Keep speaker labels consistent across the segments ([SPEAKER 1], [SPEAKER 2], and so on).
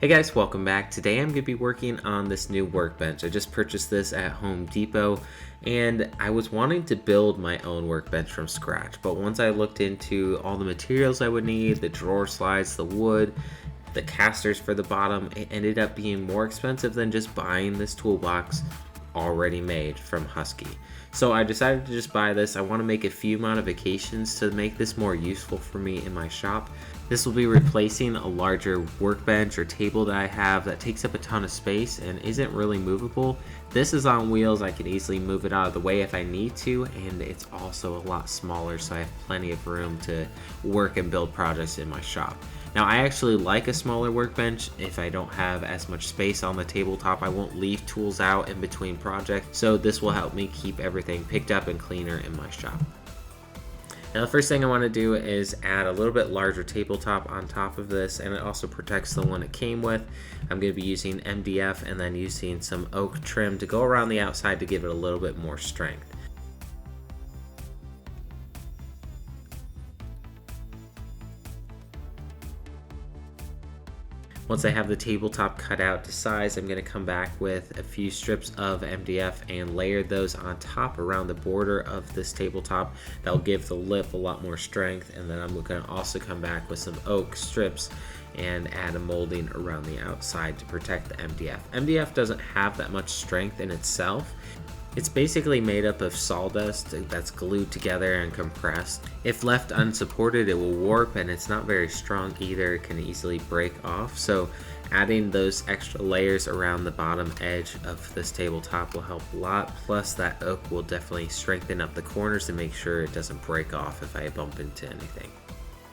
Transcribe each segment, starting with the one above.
[SPEAKER 1] Hey guys, welcome back. Today I'm going to be working on this new workbench. I just purchased this at Home Depot and I was wanting to build my own workbench from scratch. But once I looked into all the materials I would need, the drawer slides, the wood, the casters for the bottom, it ended up being more expensive than just buying this toolbox already made from Husky. So I decided to just buy this. I want to make a few modifications to make this more useful for me in my shop. This will be replacing a larger workbench or table that I have that takes up a ton of space and isn't really movable. This is on wheels. I can easily move it out of the way if I need to, and it's also a lot smaller, so I have plenty of room to work and build projects in my shop. Now, I actually like a smaller workbench. If I don't have as much space on the tabletop, I won't leave tools out in between projects, so this will help me keep everything picked up and cleaner in my shop. Now, the first thing I want to do is add a little bit larger tabletop on top of this, and it also protects the one it came with. I'm going to be using MDF and then using some oak trim to go around the outside to give it a little bit more strength. Once I have the tabletop cut out to size, I'm going to come back with a few strips of MDF and layer those on top around the border of this tabletop. That'll give the lip a lot more strength, and then I'm going to also come back with some oak strips and add a molding around the outside to protect the MDF. MDF doesn't have that much strength in itself. It's basically made up of sawdust that's glued together and compressed. If left unsupported, it will warp, and it's not very strong either. It can easily break off. So adding those extra layers around the bottom edge of this tabletop will help a lot. Plus that oak will definitely strengthen up the corners to make sure it doesn't break off if I bump into anything.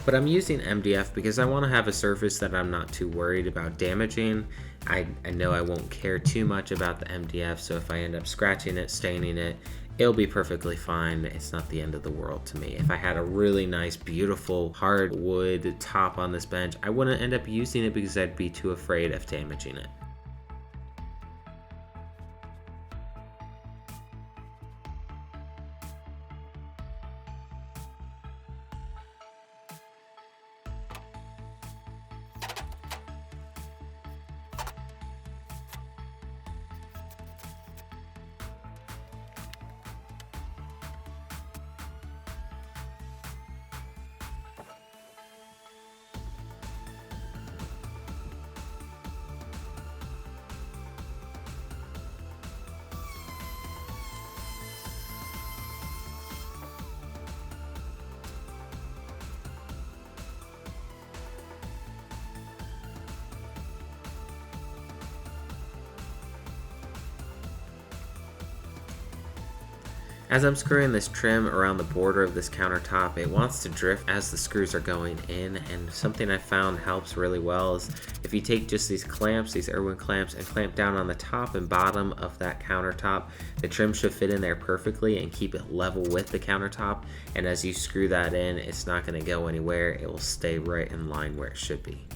[SPEAKER 1] But I'm using MDF because I want to have a surface that I'm not too worried about damaging. I know I won't care too much about the MDF, so if I end up scratching it, staining it, it'll be perfectly fine. It's not the end of the world to me. If I had a really nice, beautiful hardwood top on this bench, I wouldn't end up using it because I'd be too afraid of damaging it. As I'm screwing this trim around the border of this countertop, it wants to drift as the screws are going in, and something I found helps really well is if you take just these clamps, these Irwin clamps, and clamp down on the top and bottom of that countertop, the trim should fit in there perfectly and keep it level with the countertop, and as you screw that in, it's not going to go anywhere. It will stay right in line where it should be.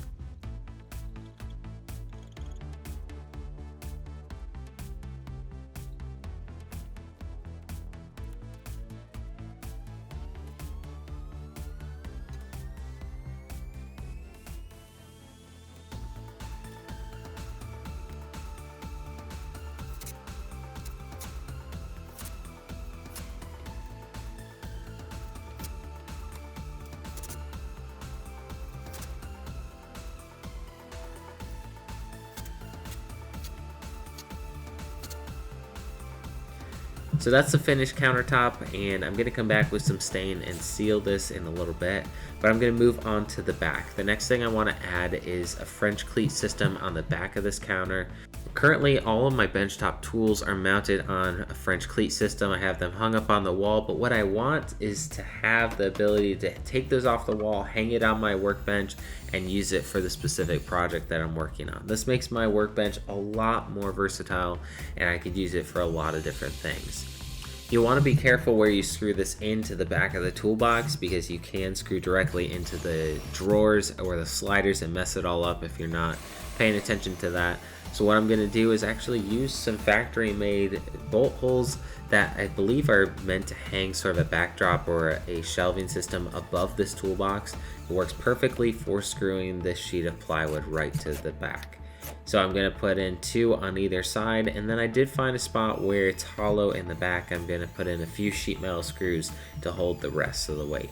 [SPEAKER 1] So that's the finished countertop, and I'm going to come back with some stain and seal this in a little bit, but I'm going to move on to the back. The next thing I want to add is a French cleat system on the back of this counter. Currently, all of my benchtop tools are mounted on a French cleat system. I have them hung up on the wall, but what I want is to have the ability to take those off the wall, hang it on my workbench, and use it for the specific project that I'm working on. This makes my workbench a lot more versatile, and I could use it for a lot of different things. You want to be careful where you screw this into the back of the toolbox because you can screw directly into the drawers or the sliders and mess it all up if you're not paying attention to that. So what I'm going to do is actually use some factory made bolt holes that I believe are meant to hang sort of a backdrop or a shelving system above this toolbox. It works perfectly for screwing this sheet of plywood right to the back. So I'm going to put in 2 on either side, and then I did find a spot where it's hollow in the back. I'm going to put in a few sheet metal screws to hold the rest of the weight.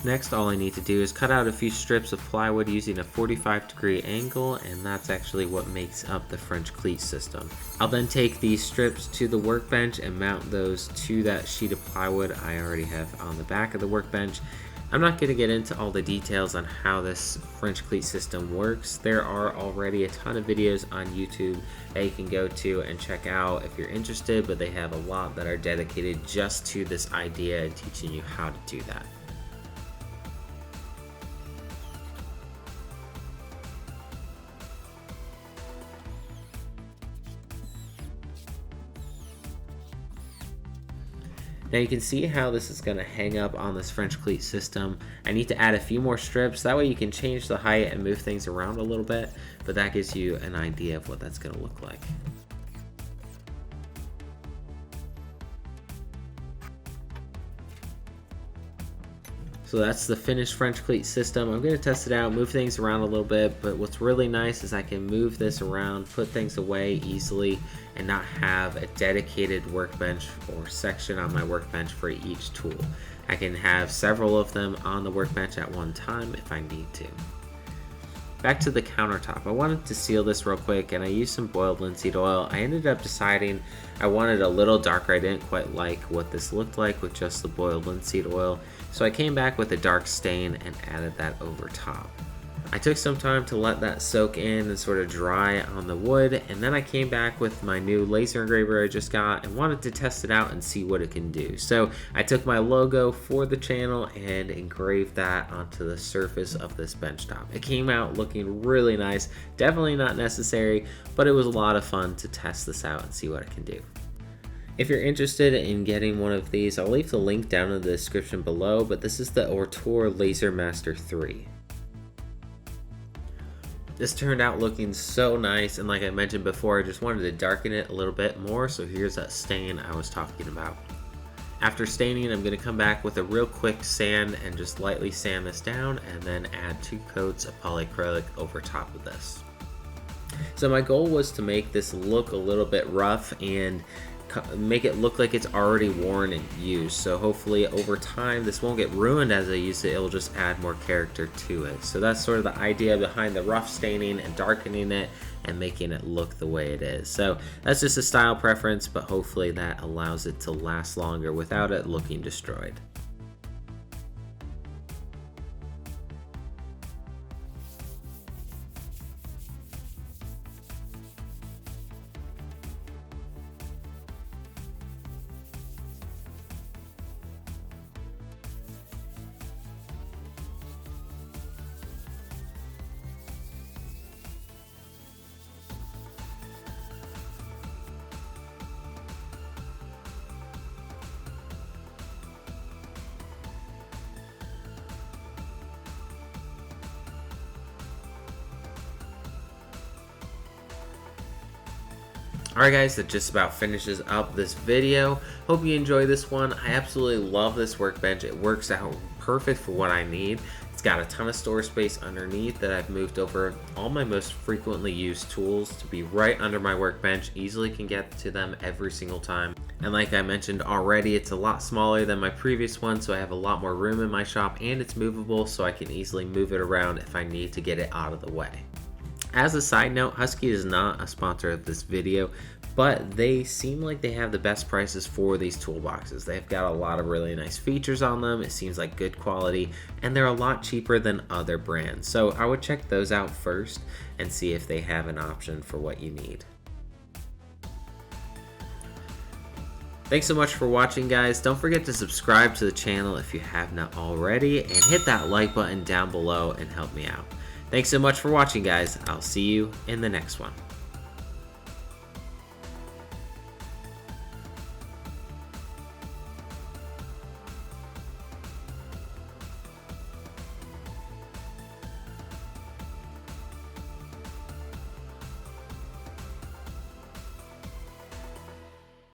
[SPEAKER 1] Next, all I need to do is cut out a few strips of plywood using a 45-degree angle, and that's actually what makes up the French cleat system. I'll then take these strips to the workbench and mount those to that sheet of plywood I already have on the back of the workbench. I'm not going to get into all the details on how this French cleat system works. There are already a ton of videos on YouTube that you can go to and check out if you're interested, but they have a lot that are dedicated just to this idea and teaching you how to do that. Now you can see how this is going to hang up on this French cleat system. I need to add a few more strips, that way you can change the height and move things around a little bit, but that gives you an idea of what that's going to look like. So that's the finished French cleat system. I'm going to test it out, move things around a little bit, but what's really nice is I can move this around, put things away easily, and not have a dedicated workbench or section on my workbench for each tool. I can have several of them on the workbench at one time if I need to. Back to the countertop. I wanted to seal this real quick, and I used some boiled linseed oil. I ended up deciding I wanted a little darker. I didn't quite like what this looked like with just the boiled linseed oil, so I came back with a dark stain and added that over top. I took some time to let that soak in and sort of dry on the wood, and then I came back with my new laser engraver I just got and wanted to test it out and see what it can do. So I took my logo for the channel and engraved that onto the surface of this bench top. It came out looking really nice, definitely not necessary, but it was a lot of fun to test this out and see what it can do. If you're interested in getting one of these, I'll leave the link down in the description below, but this is the Ortur Laser Master 3. This turned out looking so nice, and like I mentioned before, I just wanted to darken it a little bit more, so here's that stain I was talking about. After staining, I'm going to come back with a real quick sand and just lightly sand this down, and then add 2 coats of polyacrylic over top of this. So my goal was to make this look a little bit rough and make it look like it's already worn and used, so hopefully over time this won't get ruined as I use it, it'll just add more character to it. So that's sort of the idea behind the rough staining and darkening it and making it look the way it is. So that's just a style preference, but hopefully that allows it to last longer without it looking destroyed. Alright guys, that just about finishes up this video. Hope you enjoy this one. I absolutely love this workbench. It works out perfect for what I need. It's got a ton of storage space underneath that I've moved over all my most frequently used tools to be right under my workbench. Easily can get to them every single time. And like I mentioned already, it's a lot smaller than my previous one, so I have a lot more room in my shop, and it's movable so I can easily move it around if I need to get it out of the way. As a side note, Husky is not a sponsor of this video, but they seem like they have the best prices for these toolboxes. They've got a lot of really nice features on them. It seems like good quality, and they're a lot cheaper than other brands. So I would check those out first and see if they have an option for what you need. Thanks so much for watching, guys. Don't forget to subscribe to the channel if you have not already, and hit that like button down below and help me out. Thanks so much for watching, guys. I'll see you in the next one.